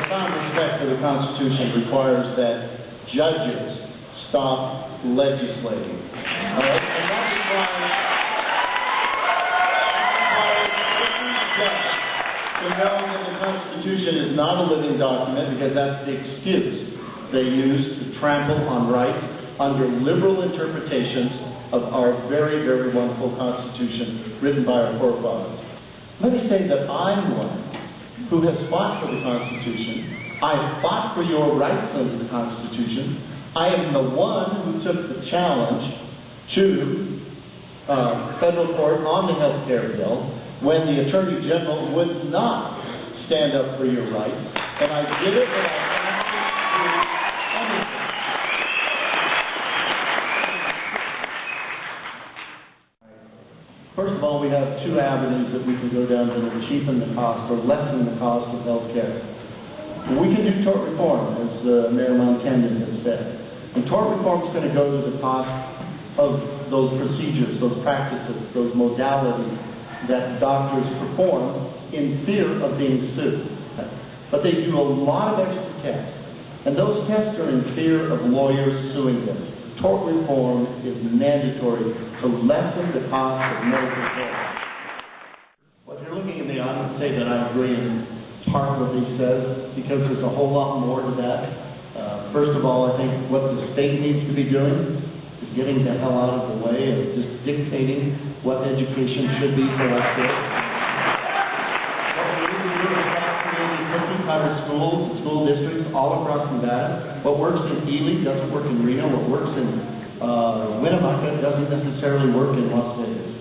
profound respect for the Constitution requires that judges stop legislating. All right? And that requires every judge to know that the Constitution is not a living document, because that's the excuse they use to trample on rights under liberal interpretations of our very, very wonderful Constitution written by our forefathers. Let me say that I'm one who has fought for the Constitution. I have fought for your rights under the Constitution. I am the one who took the challenge to federal court on the health care bill when the Attorney General would not stand up for your rights. And I did it without asking for anything. First of all, we have two avenues that we can go down to cheapen the cost or lessen the cost of health care. We can do tort reform, as Mayor Montandon has said. And tort reform is going to go to the cost of those procedures, those practices, those modalities that doctors perform in fear of being sued. But they do a lot of extra tests, and those tests are in fear of lawyers suing them. Tort reform is mandatory to lessen the cost of medical care. Well, if you're looking at me, I would say that I agree in part what he says, because there's a whole lot more to that. First of all, I think what the state needs to be doing is getting the hell out of the way of just dictating what education should be for our kids. What we need to do is stop creating cookie-cutter schools and school districts all across Nevada. What works in Ely doesn't work in Reno. What works in Winnemucca doesn't necessarily work in Las Vegas.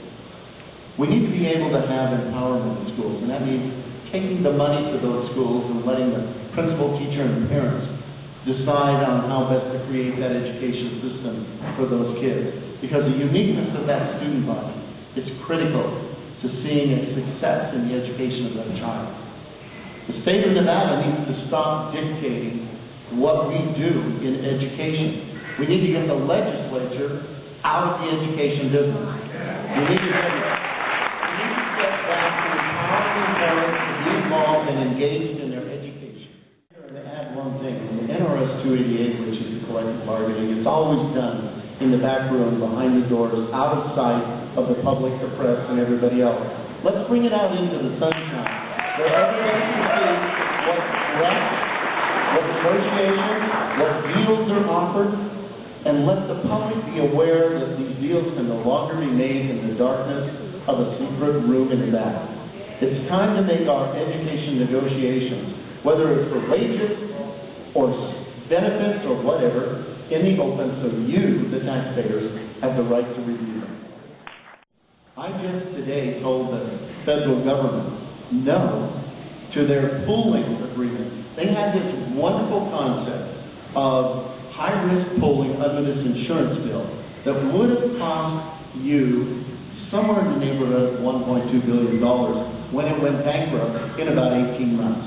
We need to be able to have empowerment in schools, and that means taking the money to those schools and letting the principal, teacher, and parents decide on how best to create that education system for those kids. Because the uniqueness of that student body is critical to seeing a success in the education of that child. The state of Nevada needs to stop dictating what we do in education. We need to get the legislature out of the education business. We need to get back to empowering parents to be involved and engaged in their education. And to add one thing, in the NRS 288, which is the collective bargaining, it's always done in the back room, behind the doors, out of sight of the public, the press, and everybody else. Let's bring it out into the sunshine, where everybody can see what's left, what negotiations, what deals are offered, and let the public be aware that these deals can no longer be made in the darkness of a secret room in the back. It's time to make our education negotiations, whether it's for wages or benefits or whatever, in the open, so you, the taxpayers, have the right to review them. I just today told the federal government no to their pooling agreement. They had this wonderful concept of high-risk pooling under this insurance bill that would have cost you somewhere in the neighborhood of $1.2 billion when it went bankrupt in about 18 months.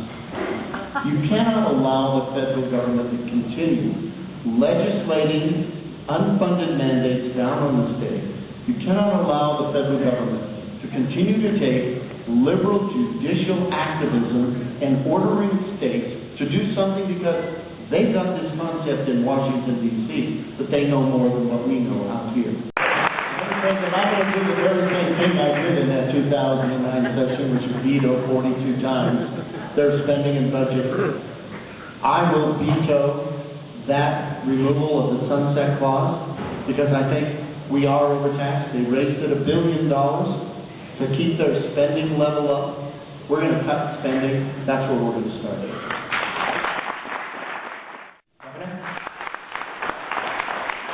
You cannot allow the federal government to continue legislating unfunded mandates down on the state. You cannot allow the federal government to continue to take liberal judicial activism and ordering states to do something because they've got this concept in Washington, D.C., that they know more than what we know out here. I'm going to do the very same thing I did in that 2009 session, which was vetoed 42 times, their spending and budget. I will veto that removal of the sunset clause, because I think we are overtaxed. They raised it $1 billion to keep their spending level up. We're going to cut spending. That's where we're going to start.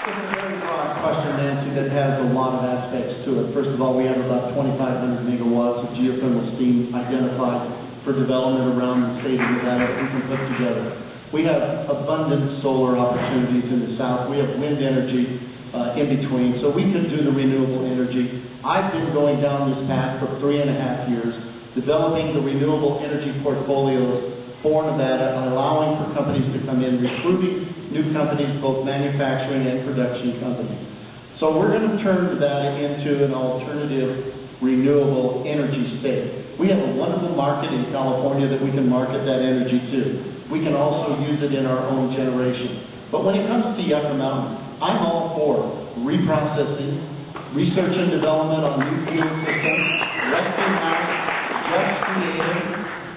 It's a very broad question, Nancy, that has a lot of aspects to it. First of all, we have about 2,500 megawatts of geothermal steam identified for development around the state of Nevada that we can put together. We have abundant solar opportunities in the south. We have wind energy in between, so we could do the renewable energy. I've been going down this path for 3.5 years, developing the renewable energy portfolios for Nevada, allowing for companies to come in, recruiting new companies, both manufacturing and production companies. So we're going to turn Nevada into an alternative renewable energy state. We have a wonderful market in California that we can market that energy to. we can also use it in our own generation. But when it comes to Yucca Mountain, I'm all for reprocessing, research and development on new fuel systems, Westinghouse just created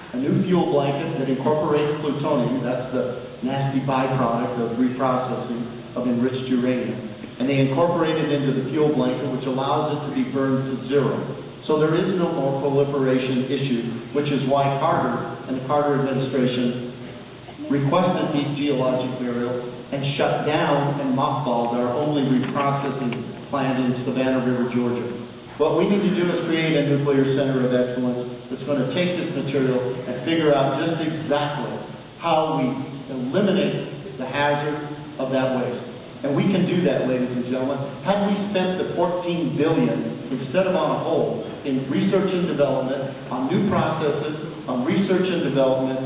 a new fuel blanket that incorporates plutonium, that's the nasty byproduct of reprocessing of enriched uranium. And they incorporate it into the fuel blanket, which allows it to be burned to zero. So there is no more proliferation issue, which is why Carter and the Carter administration requested deep geologic burial and shut down and mothballed our only reprocessing plant in Savannah River, Georgia. What we need to do is create a nuclear center of excellence that's going to take this material and figure out just exactly how we eliminate the hazard of that waste. And we can do that, ladies and gentlemen. Had we spent the $14 billion instead of on a whole in research and development, on new processes, on research and development,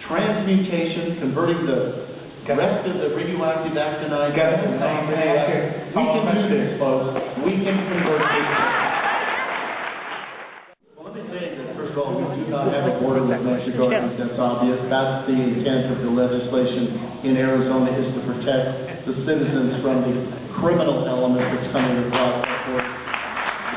transmutation, converting the rest of the radioactive actinide to non-radioactive. We can do this, folks. We can convert this. Well, let me say that, first of all, we do not have a border with Mexico. I think that's obvious. That's the intent of the legislation in Arizona, is to protect the citizens from the criminal element that's coming across the border.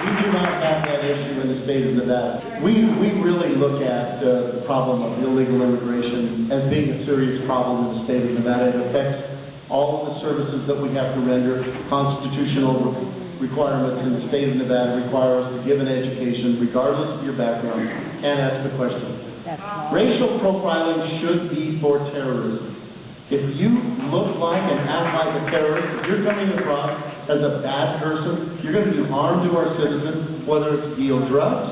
We do not have that issue in the state of Nevada. We really look at the problem of illegal immigration as being a serious problem in the state of Nevada. It affects all of the services that we have to render. Constitutional requirements in the state of Nevada require us to give an education, regardless of your background. Can't ask the question. Racial profiling should be for terrorism. If you look like and act like a terrorist, if you're coming across as a bad person, you're going to do harm to our citizens, whether it's deal drugs,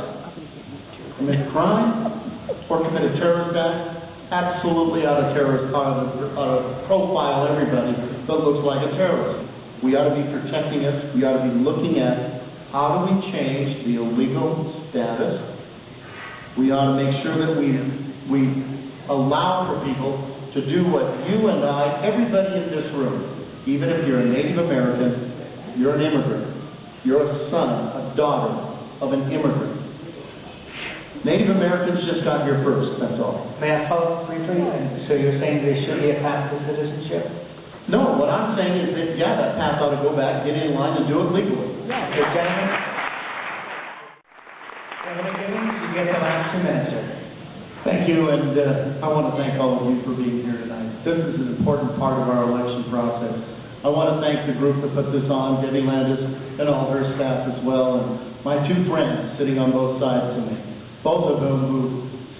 commit crime, or commit a terrorist act. Absolutely ought to profile everybody that looks like a terrorist. We ought to be protecting us. We ought to be looking at how do we change the illegal status. We ought to make sure that we allow for people to do what you and I, everybody in this room, even if you're a Native American, you're an immigrant, you're a son, a daughter of an immigrant. Native Americans just got here first, that's all. May I follow up briefly? And so you're saying there should be a path to citizenship? No, what I'm saying is that, yeah, that path ought to go back, get in line, and do it legally. Yeah. Okay, gentlemen. Gentlemen Gibbons, you get the last 2 minutes, sir. Thank you, and I want to thank all of you for being here tonight. This is an important part of our election process. I want to thank the group that put this on, Debbie Landis, and all her staff as well, and my 2 friends sitting on both sides of me, both of whom who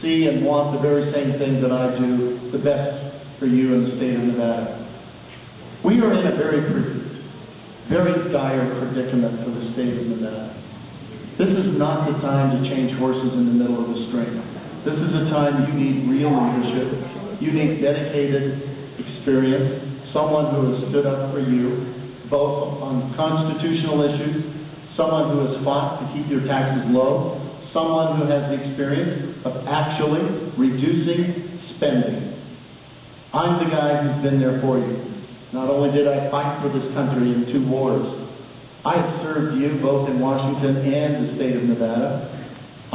see and want the very same thing that I do, the best for you in the state of Nevada. We are in a very dire predicament for the state of Nevada. This is not the time to change horses in the middle of the string. This is a time you need real leadership. You need dedicated experience, someone who has stood up for you, both on constitutional issues, someone who has fought to keep your taxes low, someone who has the experience of actually reducing spending. I'm the guy who's been there for you. Not only did I fight for this country in 2 wars, I have served you both in Washington and the state of Nevada.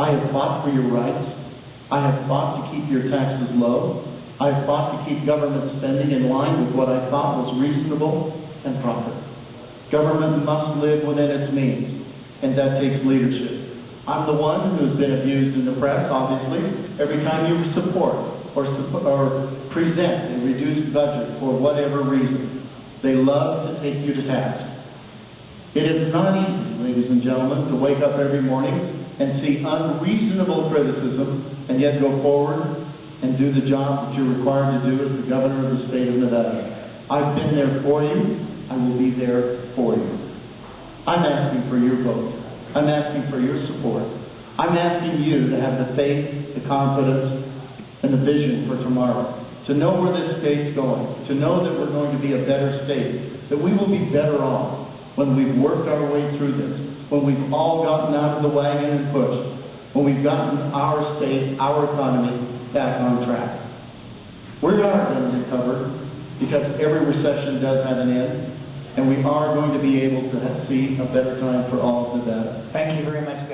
I have fought for your rights. I have fought to keep your taxes low. I have fought to keep government spending in line with what I thought was reasonable and proper. Government must live within its means, and that takes leadership. I'm the one who's been abused in the press, obviously, every time you support or present a reduced budget for whatever reason. They love to take you to task. It is not easy, ladies and gentlemen, to wake up every morning and see unreasonable criticism and yet go forward and do the job that you're required to do as the governor of the state of Nevada. I've been there for you. I will be there for you. I'm asking for your vote. I'm asking for your support. I'm asking you to have the faith, the confidence, and the vision for tomorrow, to know where this state's going, to know that we're going to be a better state, that we will be better off when we've worked our way through this, when we've all gotten out of the wagon and pushed, when we've gotten our state, our economy back on track. We are going to recover because every recession does have an end, and we are going to be able to see a better time for all of Nevada. Thank you very much.